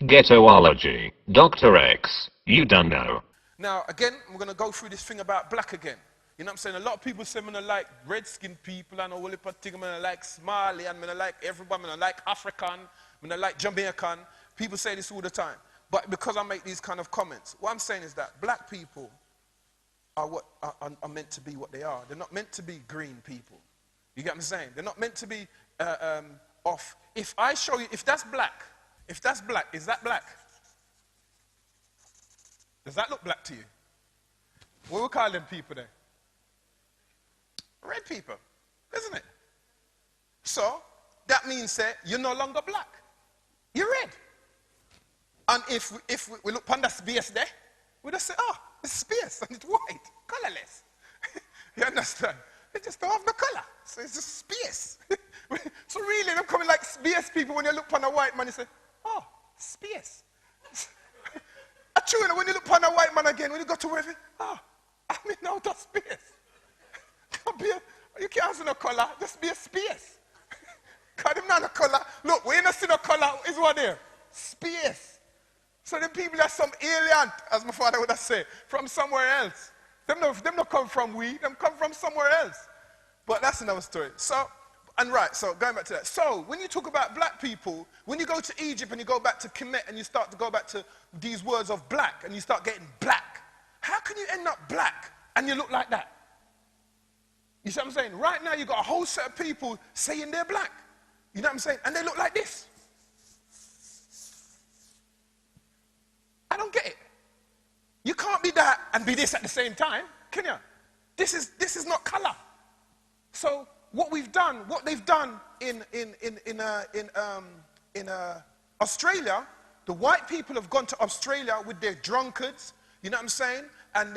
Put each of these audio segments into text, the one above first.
Ghettoology. Dr. X. You don't know. Now, again, we're going to go through this thing about black again. You know what I'm saying? A lot of people say, I like red-skinned people, and all the thing, I like Somali, and I like everybody, I like African, I like Jamaican. People say this all the time. But because I make these kind of comments, what I'm saying is that black people are what are meant to be what they are. They're not meant to be green people. You get what I'm saying? They're not meant to be off. If I show you, if that's black, is that black? Does that look black to you? What we call them people then? Red people, isn't it? So, that means that you're no longer black. You're red. And if we look upon that space there, we just say, oh, it's space and it's white, colorless. You understand? They just don't have no color. So it's just space. So really, they're coming like space people. When you look upon a white man, you say, oh, space. Actually, when you look upon a white man again, when you go to where, oh, I'm in outer space. You can't see no color, just be a space. Because them not a color. Look, we ain't see no color, is what there? Space. So the people are some alien, as my father would have said, from somewhere else. Them not come from we, them come from somewhere else. But that's another story. So going back to that. So, when you talk about black people, when you go to Egypt and you go back to Kemet and you start to go back to these words of black and you start getting black, how can you end up black and you look like that? You see what I'm saying? Right now, you've got a whole set of people saying they're black. You know what I'm saying? And they look like this. I don't get it. You can't be that and be this at the same time, can you? This is not color. So what they've done in Australia, the white people have gone to Australia with their drunkards, you know what I'm saying, and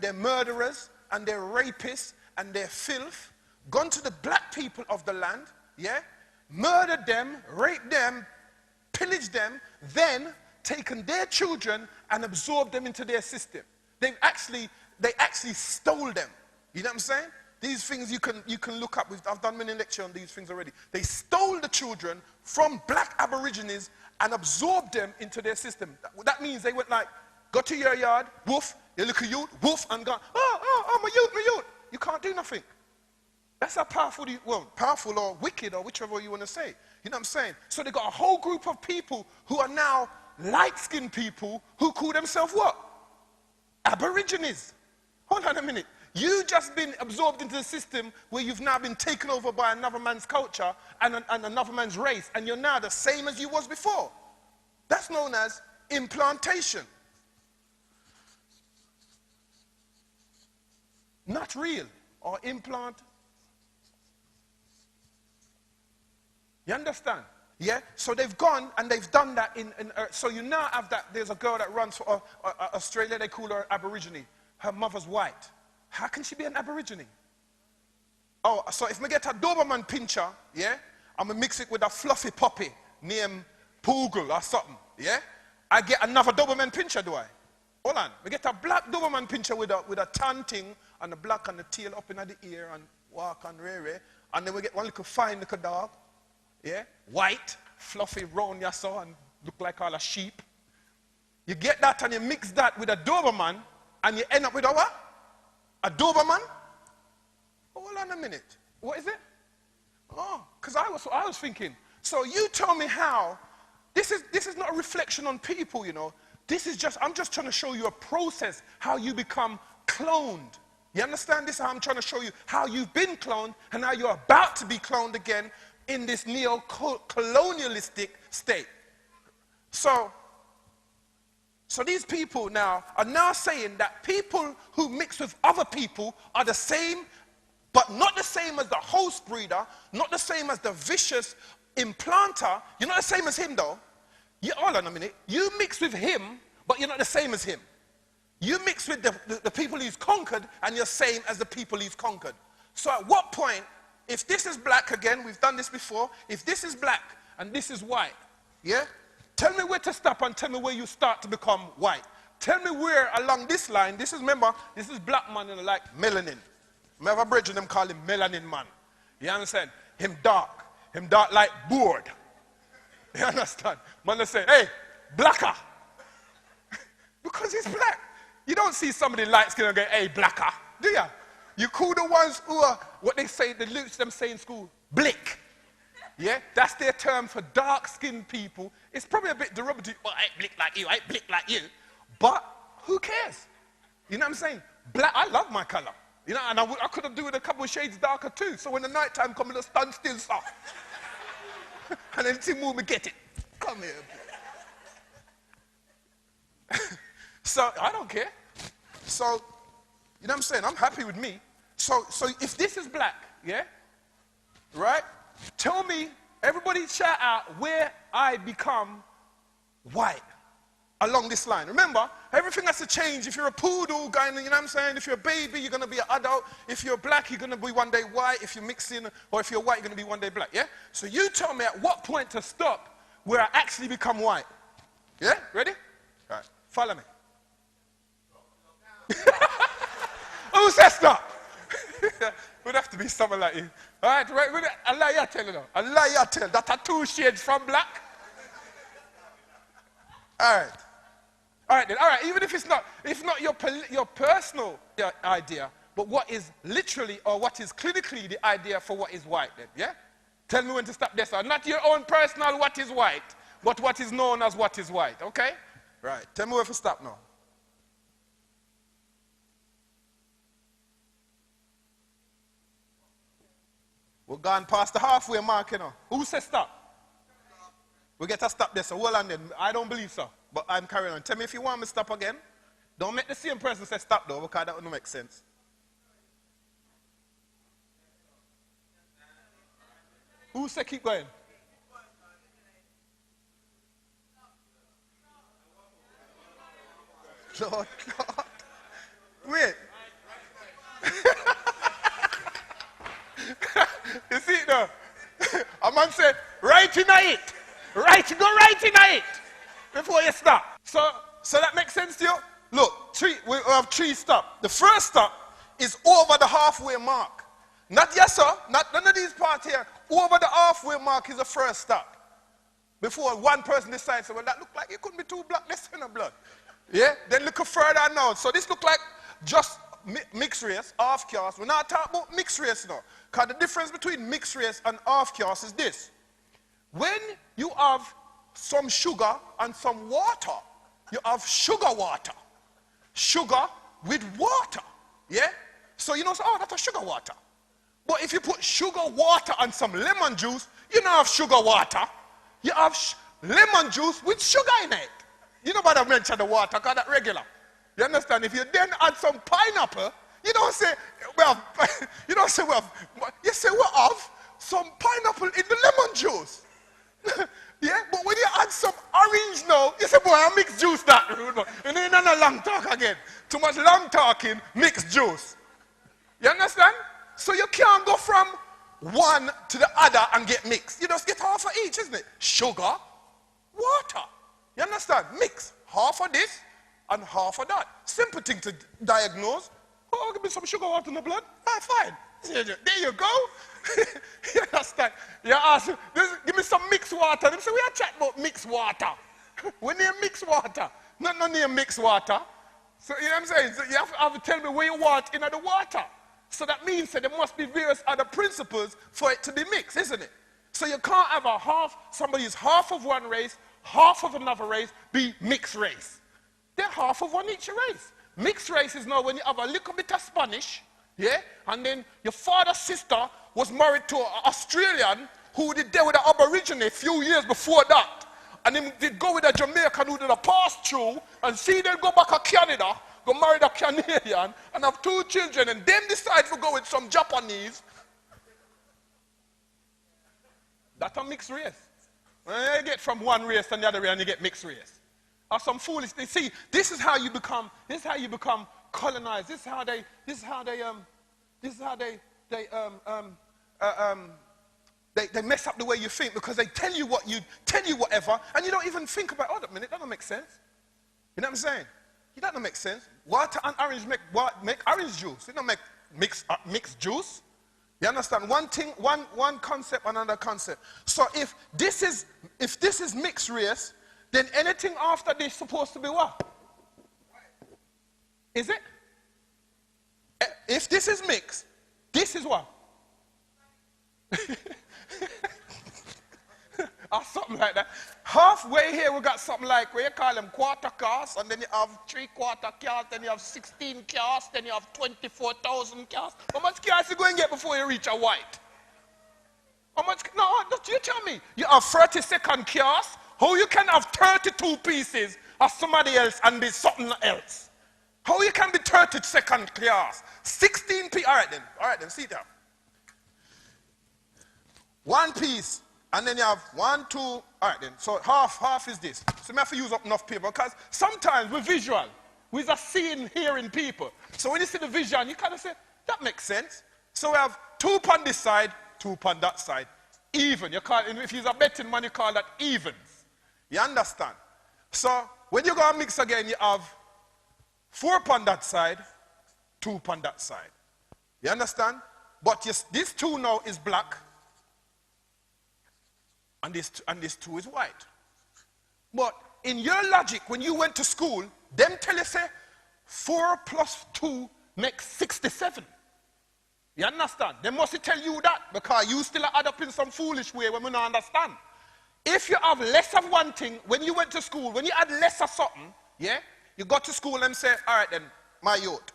their murderers and their rapists and their filth, gone to the black people of the land, yeah, murdered them, raped them, pillaged them, then taken their children and absorbed them into their system. They actually stole them. You know what I'm saying? These things you can look up. I've done many lectures on these things already. They stole the children from black Aborigines and absorbed them into their system. That means they went like, go to your yard, woof, you look at youth, woof, and gone, oh, my youth. You can't do nothing. That's how powerful, powerful or wicked or whichever you want to say. You know what I'm saying? So they got a whole group of people who are now light-skinned people who call themselves what? Aborigines. Hold on a minute. You just been absorbed into the system where you've now been taken over by another man's culture and another man's race, and you're now the same as you was before. That's known as implantation. Not real, or implant. You understand? Yeah? So they've gone and they've done that so you now have that, there's a girl that runs for Australia, they call her Aborigine. Her mother's white. How can she be an Aborigine? Oh, so if I get a Doberman pincher, yeah, I'm going to mix it with a fluffy puppy named Poogle or something, yeah? I get another Doberman pincher, do I? Hold on. We get a black Doberman pincher with a tan thing and the black and the tail up in the ear and walk and rare. And then we get one little fine little dog, yeah? White, fluffy, round, you saw, and look like all a sheep. You get that and you mix that with a Doberman and you end up with a what? A Doberman? Hold on a minute. What is it? Oh, because I was thinking. So you tell me how. This is not a reflection on people, you know. I'm just trying to show you a process, how you become cloned. You understand this? How I'm trying to show you how you've been cloned and how you're about to be cloned again in this neo-colonialistic state. So these people now are now saying that people who mix with other people are the same, but not the same as the host breeder, not the same as the vicious implanter. You're not the same as him, though. Hold on a minute. You mix with him, but you're not the same as him. You mix with the people he's conquered, and you're same as the people he's conquered. So at what point, if this is black again, we've done this before, if this is black and this is white, yeah? Tell me where to stop and tell me where you start to become white. Tell me where along this line, this is black man and like melanin. Remember a bridge them call him melanin man. You understand? Him dark like board. You understand? Man they say, hey, blacker. Because he's black. You don't see somebody light skin and go, hey, blacker, do you? You call the ones who are, what they say, the loots them say in school, blick. Yeah, that's their term for dark-skinned people. It's probably a bit derogatory. Well, I ain't blick like you, I ain't blick like you. But who cares? You know what I'm saying? Black, I love my color. You know, and I could have do it a couple of shades darker too. So when the night time comes, it'll stand still soft. And then see move me get it. Come here. So I don't care. So, you know what I'm saying? I'm happy with me. So if this is black, yeah? Right? Tell me, everybody shout out where I become white along this line. Remember, everything has to change. If you're a poodle guy, you know what I'm saying? If you're a baby, you're going to be an adult. If you're black, you're going to be one day white. If you're mixing, or if you're white, you're going to be one day black, yeah? So you tell me at what point to stop where I actually become white. Yeah? Ready? All right. Follow me. Who says stop? Would have to be someone like you. All right, Allah ya tell you now. Allah ya tell. That are 2 shades from black. All right. All right then. All right. Even if it's not your personal idea, but what is literally or what is clinically the idea for what is white then, yeah? Tell me when to stop this. Not your own personal what is white, but what is known as what is white, okay? Right. Tell me where to stop now. We're gone past the halfway mark, you know. Who says stop? We get to stop this, so hold on then. I don't believe so, but I'm carrying on. Tell me if you want me to stop again. Don't make the same person say stop though, because that wouldn't make sense. Who say keep going? Lord, Lord. Wait. You see it now? A man said, right in it. Right, go right in it. Before you stop. So that makes sense to you? Look, we have 3 stops. The first stop is over the halfway mark. Not yes, sir. Not none of these parts here. Over the halfway mark is the first stop. Before one person decides, well, that look like it couldn't be 2 blackness in the blood. Yeah? Then look further now. So this look like just mixed race, half caste. We're not talking about mixed race now. Because the difference between mixed race and half caste is this. When you have some sugar and some water, you have sugar water. Sugar with water. Yeah? So you know, oh, that's a sugar water. But if you put sugar water and some lemon juice, you don't have sugar water. You have lemon juice with sugar in it. You know about I mention the water, because that's regular. You understand? If you then add some pineapple, you don't say, well, you don't say, well, you say, well, have some pineapple in the lemon juice. Yeah, but when you add some orange now, you say, boy, I mix juice that. And then another long talk again. Too much long talking, mixed juice. You understand? So you can't go from one to the other and get mixed. You just get half of each, isn't it? Sugar, water. You understand? Mix half of this and half of that. Simple thing to diagnose. Oh, give me some sugar water in the blood. Ah, fine. There you go. You understand? You ask, give me some mixed water. They say, we are chatting about mixed water. We need mixed water. Not no need mixed water. So, you know what I'm saying? So you have to tell me where you want in the water. So that means that there must be various other principles for it to be mixed, isn't it? So you can't have somebody is half of one race, half of another race, be mixed race. They're half of one each race. Mixed race is now when you have a little bit of Spanish, yeah, and then your father's sister was married to an Australian who did there with an Aborigine a few years before that. And then did go with a Jamaican who did a pass-through, and see them go back to Canada, go marry a Canadian, and have 2 children, and then decide to go with some Japanese. That's a mixed race. When you get from one race to the other race, and you get mixed race. Or some foolish. See, this is how you become colonized. This is how they mess up the way you think, because they tell you whatever, and you don't even think about, oh, a minute, that don't make sense. You know what I'm saying? That don't make sense. Water and orange make orange juice. It don't make mixed juice. You understand? One thing, one concept, another concept. So if this is mixed race, then anything after this is supposed to be what? Is it? If this is mixed, this is what? Or something like that. Halfway here we got something like, where you call them quarter cars, and then you have 3/4 cars, then you have 16 cars, then you have 24,000 cars. How much cars you going to get before you reach a white? How much? No, you tell me. You have 32nd cars. How you can have 32 pieces of somebody else and be something else? How you can be 32nd class? 16 pieces. All right then, see that. One piece, and then you have 1, 2, all right then. So half is this. So we have to use up enough paper, because sometimes we're visual. We're just seeing, hearing people. So when you see the vision, you kind of say, that makes sense. So we have 2 on this side, 2 on that side. Even. You call it, if you're a betting man, you call that evens. You understand? So when you go and mix again, you have 4 on that side, 2 on that side. You understand? But yes, this 2 now is black, and this 2 is white. But in your logic, when you went to school, them tell you say 4 plus 2 makes 67. You understand? They must tell you that, because you still add up in some foolish way when we don't understand. If you have less of one thing, when you went to school, when you had less of something, yeah, you got to school and say, all right then, my youth,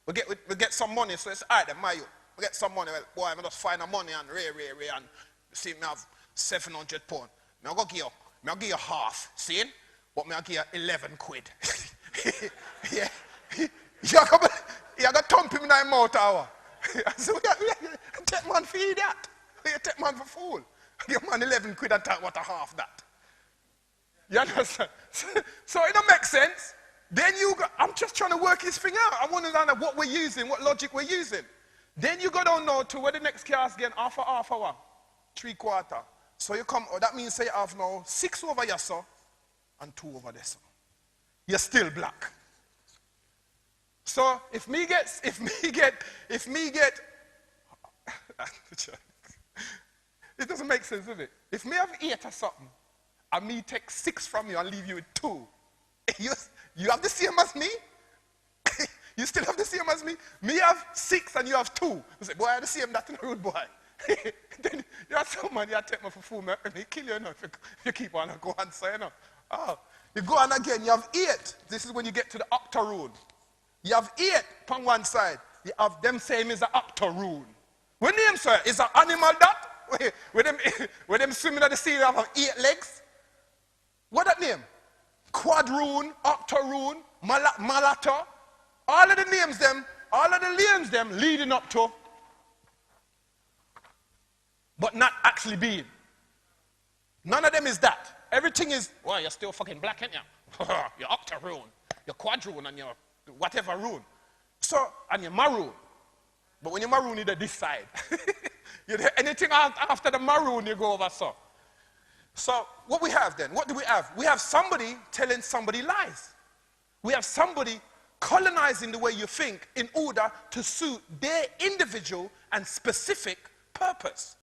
we get some money. So it's all right then, my youth, we get some money. Well, boy, I just find the money and and see me have 700 pounds. I'll give you half, see? But I'll give you 11 quid. Yeah. You're going to thump him in the mouth hour. So take man for that. You take man for fool. Give man 11 quid and talk what a half that. You understand? So it don't make sense. Then I'm just trying to work this thing out. I want to know what we're using, what logic we're using. Then you go down now to where the next class again, half hour, 3/4. So you come, that means say you have now 6 over here, sir, and 2 over there, sir. You're still black. So if me get, it doesn't make sense, does it? If me have 8 or something, and me take 6 from you and leave you with 2, you have the same as me? You still have the same as me? Me have 6 and you have 2. You say, boy, I have the same that in a rude boy. Then you have someone you take me for fool, me kill you, if you keep on and go on, so you know. Oh, you go on again, you have 8. This is when you get to the octoroon. You have 8 on one side. You have them same is an octoroon. When name, sir, is an animal that? With them swimming at the sea, have 8 legs? What that name? Quadroon, octoroon, malato. All of the names them, all of the names them leading up to, but not actually being. None of them is that. Everything is, well, you're still fucking black, ain't you? You're octoroon, you're quadroon, and you're whatever roon. So, and you're maroon. But when you're maroon, you're this side. Anything after the maroon, you go over so. So, what we have then? What do we have? We have somebody telling somebody lies. We have somebody colonizing the way you think in order to suit their individual and specific purpose.